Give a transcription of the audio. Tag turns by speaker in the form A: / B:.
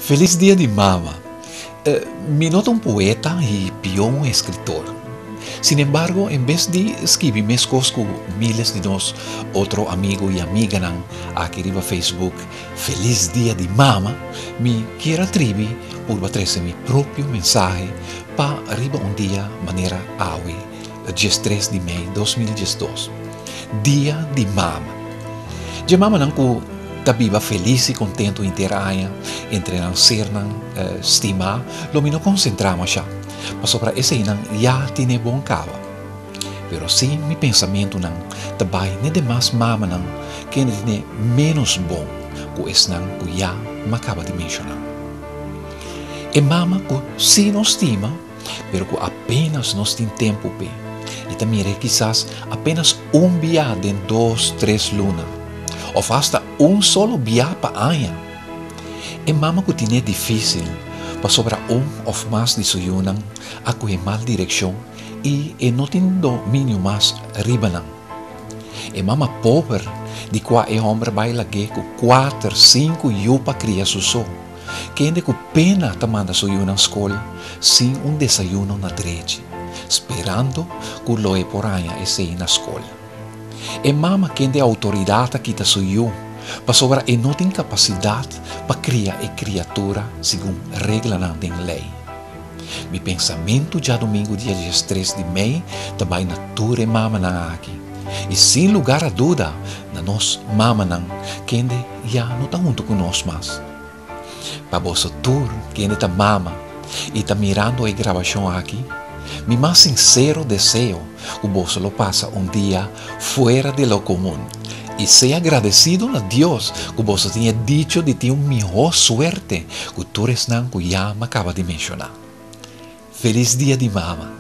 A: Feliz Dia de Mama. Me nota un poeta y peón escritor. Sin embargo, en vez de escribir mis cosas con miles de nos otro amigo y amiga nan aquí arriba Facebook, Feliz Dia de Mama, me quiero atribuir por trazer mi propio mensaje para arriba un día manera hoy, 13 de maio 2022. Dia de Mama. De mama nan ku tabiba feliz e contento interaia entre nan ser nan stima, lo mi no concentramos já. Mas sobre esse nan já tiene bom cava. Pero sim, mi pensamento nan tabay ne demais mama nan que ne menos bom ku es nan ku já macaba de mencionar. E mama ku si nos estima, pero ku apenas nos tem tempo pe. E também quizás apenas dia de 2, 3 lunas. Ou hasta solo dia para año. E mama que tiene difícil para sobrar ou mais de suyunan a que mal direção e não tem domínio mais ribanan. E mama pobre de qua e homem baila que com 4, 5 yupa cria suso. Que ainda com pena tamanda suyunan escola sem desayuno na trede, esperando que lo e por año esse na escola. E mama que tem autoridade que está suyo, para sobrar e não tem capacidade para criar e criatura segundo regra não tem lei. Mi pensamento já domingo dia 13 de maio também na ture mama não aqui. E sem lugar a dúvida, na nós mama não, que ainda já não está junto conosco mais. Para você tour que ainda está mama e está mirando a gravação aqui, mi mais sincero desejo que você lo passa dia fora de lo comum e seja agradecido a Deus que você tenha dicho de ter melhor suerte que tu não que já me acaba de mencionar. Feliz Dia de Mama.